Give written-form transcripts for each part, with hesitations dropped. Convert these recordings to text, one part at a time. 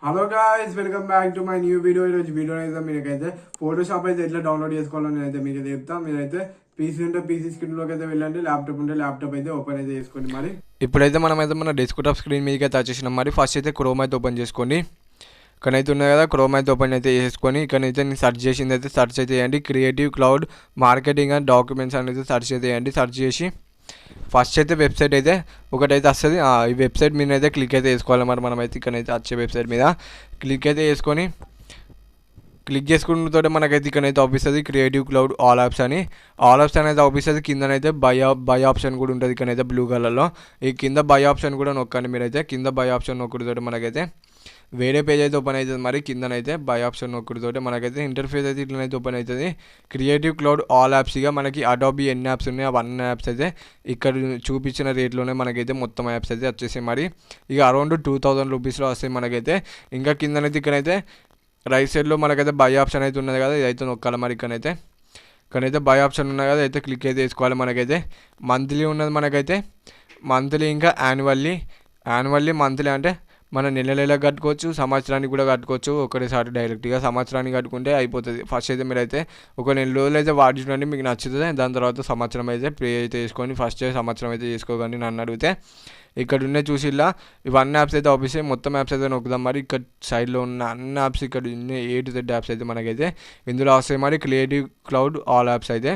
Hello guys, welcome back to my new video. ఈరోజు video అయితే మీకైతే ఫోటోషాప్ అయితే ఎట్లా డౌన్లోడ్ చేసుకోవాలో నేనైతే మీకు చెప్తా. మీరైతే పీసీ ఉంటే పీసీ స్క్రీన్లోకి అయితే వెళ్ళండి, ల్యాప్టాప్ ఉంటే ల్యాప్టాప్ అయితే ఓపెన్ అయితే చేసుకోండి. మరి ఇప్పుడైతే మనమైతే మన డెస్క్టాప్ స్క్రీన్ మీదకి అయితే వచ్చేసినాం. మరి ఫస్ట్ అయితే క్రోమ్ అయితే ఓపెన్ చేసుకోండి. ఇక్కడైతే ఉన్నాయి కదా, క్రోమ్ అయితే ఓపెన్ అయితే చేసుకొని ఇక్కడైతే నేను సెర్చ్ చేసింది అయితే సెర్చ్ అయితే చేయండి. Creative cloud marketing and documents అనేది సెర్చ్ అయితే చేయండి. సెర్చ్ చేసి ఫస్ట్ అయితే వెబ్సైట్ అయితే ఒకటైతే వస్తుంది. ఈ వెబ్సైట్ మీద అయితే క్లిక్ అయితే చేసుకోవాలి. మరి మనమైతే ఇక్కడైతే వచ్చే వెబ్సైట్ మీద క్లిక్ అయితే చేసుకొని క్లిక్ చేసుకుంటే మనకైతే ఇక్కడైతే ఆఫీస్తుంది క్రియేటివ్ క్లౌడ్ ఆల్ యాప్స్ అని. ఆల్ యాప్స్ అనేది ఆఫీస్తుంది. కిందనైతే బై ఆప్షన్ కూడా ఉంటుంది. ఇక్కడైతే బ్లూ కలర్లో ఈ కింద బై ఆప్షన్ కూడా నొక్కండి. మీరైతే కింద బై ఆప్షన్ నొక్కుడుతోటి మనకైతే వేరే పేజ్ అయితే ఓపెన్ అవుతుంది. మరి కిందనైతే బై ఆప్షన్ నొక్కుడుతోటి మనకైతే ఇంటర్ఫేస్ అయితే ఇట్లనైతే ఓపెన్ అవుతుంది. క్రియేటివ్ క్లౌడ్ ఆల్ యాప్స్గా మనకి అడాబీ ఎన్ని యాప్స్ ఉన్నాయి అవన్నీ యాప్స్ అయితే ఇక్కడ చూపించిన రేట్లోనే మనకైతే మొత్తం యాప్స్ అయితే వచ్చేసాయి. మరి ఇక అరౌండ్ 2000 రూపీస్లో వస్తాయి మనకైతే. ఇంకా కిందనైతే ఇక్కడైతే రైట్ సైడ్లో మనకైతే బై ఆప్షన్ అయితే ఉన్నది కదా, ఇదైతే నొక్కాలి. మరి ఇక్కడైతే బై ఆప్షన్ ఉన్నది కదా, అయితే క్లిక్ అయితే వేసుకోవాలి. మనకైతే మంత్లీ ఉన్నది, మనకైతే మంత్లీ ఇంకా యాన్యువల్లీ మంత్లీ అంటే మన నెల కట్టుకోవచ్చు, సంవత్సరానికి కూడా కట్టుకోవచ్చు. ఒకటేసారి డైరెక్ట్గా సంవత్సరానికి కట్టుకుంటే అయిపోతుంది. ఫస్ట్ అయితే మీరైతే ఒక నెల రోజులు అయితే వాడి చూడండి, మీకు నచ్చుతుంది. దాని తర్వాత సంవత్సరం అయితే పే అయితే చేసుకోండి. ఫస్ట్ సంవత్సరం అయితే చేసుకోకండి. నన్ను అడిగితే ఇక్కడ ఉన్న చూసిలా ఇవన్నీ యాప్స్ అయితే ఆఫీసే మొత్తం యాప్స్ అయితే నొక్కుదాం. మరి ఇక్కడ సైడ్లో ఉన్న అన్ని యాప్స్ ఇక్కడ ఉన్న A to Z యాప్స్ అయితే మనకైతే ఇందులో వస్తాయి. మరి క్రియేటివ్ క్లౌడ్ ఆల్ యాప్స్ అయితే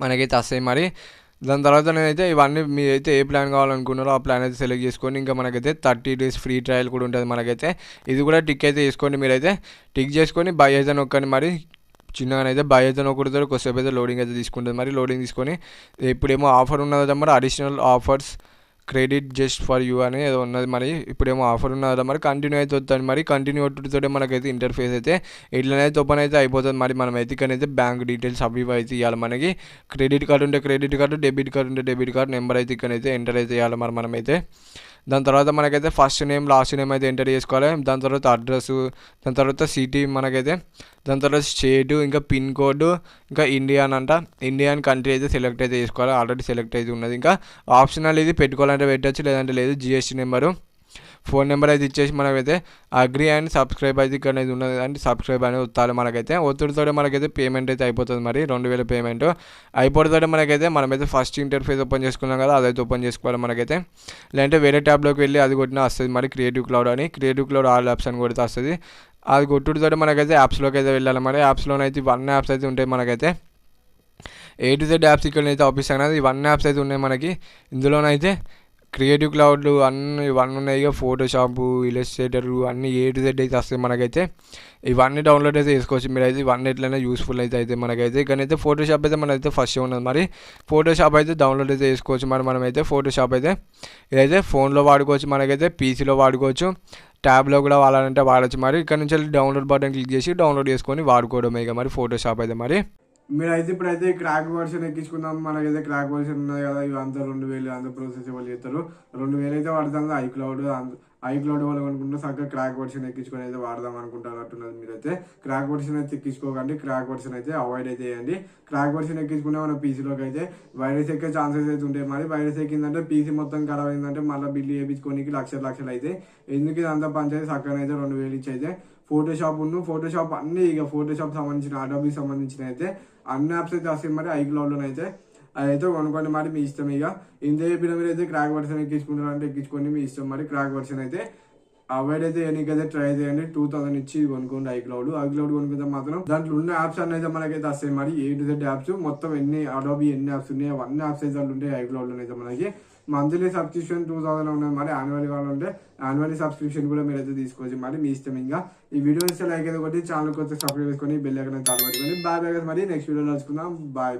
మనకైతే వస్తాయి. మరి దాని తర్వాత నేనైతే ఇవన్నీ మీరైతే ఏ ప్లాన్ కావాలనుకున్నారో ఆ ప్లాన్ అయితే సెలెక్ట్ చేసుకొని ఇంకా మనకైతే 30 days ఫ్రీ ట్రయల్ కూడా ఉంటుంది. మనకైతే ఇది కూడా టిక్ అయితే చేసుకోండి. మీరైతే టిక్ చేసుకొని బై అయితే నొక్కండి. మరి చిన్నగానైతే బై అయితే నొక్కడుతో కొద్దిసేపు అయితే లోడింగ్ అయితే తీసుకుంటుంది. మరి లోడింగ్ తీసుకొని ఇప్పుడేమో ఆఫర్ ఉన్నదా, మరి additional offers credit just for you అని ఏదో ఉన్నది. మరి ఇప్పుడేమో ఆఫర్ ఉన్నదా, మరి కంటిన్యూ అయితే వస్తుంది. మరి కంటిన్యూ ఒట్టుతో మనకైతే ఇంటర్ఫేస్ అయితే ఇట్లనైతే ఓపెన్ అయితే అయిపోతుంది. మరి మనం అయితే ఇక్కడైతే బ్యాంక్ డీటెయిల్స్ అవి అయితే ఇవ్వాలి. మనకి క్రెడిట్ కార్డు ఉంటే క్రెడిట్ కార్డు, డెబిట్ కార్డు ఉంటే డెబిట్ కార్డు నెంబర్ అయితే ఇక్కడైతే ఎంటర్ అయితే ఇవ్వాలి. మరి మనమైతే దాని తర్వాత మనకైతే ఫస్ట్ నేమ్ లాస్ట్ నేమ్ అయితే ఎంటర్ చేసుకోవాలి. దాని తర్వాత అడ్రస్, దాని తర్వాత సిటీ మనకైతే, దాని తర్వాత స్టేటు, ఇంకా పిన్ కోడ్, ఇంకా ఇండియన్ కంట్రీ అయితే సెలెక్ట్ అయితే చేసుకోవాలి. ఆల్రెడీ సెలెక్ట్ అయితే ఉన్నది. ఇంకా ఆప్షనల్ ఇది పెట్టుకోవాలంటే పెట్టచ్చు, లేదంటే లేదు. GST నెంబరు, ఫోన్ నెంబర్ అయితే ఇచ్చేసి మనకైతే అగ్రీ అండ్ సబ్స్క్రైబ్ అయితే ఇక్కడ అనేది ఉన్నది. అంటే సబ్స్క్రైబ్ అనేది వస్తాలి. మనకైతే ఒత్తిడితో మనకైతే పేమెంట్ అయితే అయిపోతుంది. మరి 2000 పేమెంట్ అయిపోతుంటే మనమైతే ఫస్ట్ ఇంటర్ఫేస్ ఓపెన్ చేసుకున్నాం కదా, అదైతే ఓపెన్ చేసుకోవాలి. మనకైతే లేదంటే వేరే ట్యాబ్లోకి వెళ్ళి అది కొట్టినా వస్తుంది. మరి క్రియేటివ్ క్లౌడ్ ఆల్ యాప్స్ అని కొడితే వస్తుంది. అది కొట్టుడితో మనకైతే యాప్స్లోకి అయితే వెళ్ళాలి. మరి యాప్స్లోనైతే ఇవన్నీ యాప్స్ అయితే ఉంటాయి. మనకైతే A to Z యాప్స్ ఇక్కడనైతే ఆఫీస్ అనేది ఇవన్నీ యాప్స్ అయితే ఉన్నాయి. మనకి ఇందులోనైతే క్రియేటివ్ క్లౌడ్ ఇవన్నీ ఉన్నాయి. ఇక ఫోటోషాప్, ఇలస్ట్రేటర్ అన్నీ A to Z అయితే వస్తాయి. మనకైతే ఇవన్నీ డౌన్లోడ్ అయితే చేసుకోవచ్చు. మీరైతే ఇవన్నీ ఎట్లయినా యూస్ఫుల్ అయితే మనకైతే ఇక్కడైతే ఫోటోషాప్ అయితే మనైతే ఫస్ట్ ఉన్నది. మరి ఫోటోషాప్ అయితే డౌన్లోడ్ అయితే చేసుకోవచ్చు. మరి మనమైతే ఫోటోషాప్ అయితే ఇదైతే ఫోన్లో వాడుకోవచ్చు, మనకైతే పీసీలో వాడుకోవచ్చు, ట్యాబ్లో కూడా వాడాలంటే వాడచ్చు. మరి ఇక్కడ నుంచి డౌన్లోడ్ బటన్ క్లిక్ చేసి డౌన్లోడ్ చేసుకొని వాడుకోవడమే. ఇక మరి ఫోటోషాప్ అయితే మరి మీరైతే ఇప్పుడైతే క్రాక్ వర్షన్ ఎక్కించుకుందాం. మనకైతే క్రాక్ వర్షన్ ఉన్నది కదా, ఇవి అంతా 2000 అంత ప్రాసెస్ వాళ్ళు చేస్తారు. 2000 అయితే వాడుతుంది. ఐక్లౌడ్ వాళ్ళు అనుకుంటే చక్కగా క్రాక్ వర్షన్ ఎక్కించుకొని అయితే వాడదాం అనుకుంటున్నట్టున్నది. మీరైతే క్రాక్ వర్షన్ అయితే ఎక్కించుకోకండి. క్రాక్ వర్షన్ అయితే అవాయిడ్ అయితే చేయండి. క్రాక్ వర్షన్ ఎక్కించుకుంటే మన పీసీలోకి అయితే వైరస్ ఎక్కే ఛాన్సెస్ అయితే ఉంటాయి. మరి వైరస్ ఎక్కిందంటే పీసీ మొత్తం ఖరాబ్ అయిందంటే మళ్ళీ బిల్లు వేయించుకోనికి లక్షలు అయితే ఎందుకు ఇదంతా పంచాయతీ చక్కగా అయితే 2000 ఇచ్చి అయితే ఫోటోషాప్ అన్ని ఇక ఫోటోషాప్ సంబంధించిన అడాబీ సంబంధించిన అయితే అన్ని యాప్స్ అయితే వస్తాయి. మరి ఐక్లౌడ్లో అయితే అదైతే కొనుక్కోండి. మరి మీ ఇష్టం. ఇక ఇంత చెప్పిన మీరు అయితే క్రాక్ వర్షన్ ఎక్కించుకుంటారంటే ఎక్కించుకోండి, మీ ఇష్టం. మరి క్రాక్ వర్షన్ అయితే అవాయిడ్ అయితే ఎన్నికైతే ట్రై చేయండి. 2000 ఇచ్చి కొనుక్కోండి. ఐక్లౌడ్ కొనుక్కుంటే మాత్రం దాంట్లో ఉన్న యాప్స్ అన్నీ అయితే మనకైతే వస్తాయి. మరి A to Z యాప్స్ మొత్తం అడాబీ ఎన్ని యాప్స్ ఉన్నాయి అవన్నీ యాప్స్ అయితే వాళ్ళు ఉంటాయి ఐక్లౌడ్లో అయితే. మనకి మంత్లీ సబ్స్క్రిప్షన్ 2000 ఉన్నది. మరి యాన్యువల్ కావాలంటే యాన్యువల్ సబ్స్క్రిప్షన్ కూడా మీరైతే తీసుకోవచ్చు. మరి మీ ఇష్టం. ఇంకా ఈ వీడియో ఇస్తే లైక్ అయితే కొట్టి ఛానల్ కొత్త సబ్స్క్రైబ్ చేసుకొని బెల్ ఐకాన్ అయితే ఆన్ పెట్టుకొని బాయ్. మరి నెక్స్ట్ వీడియోలో కలుసుకుందాం. బాయ్.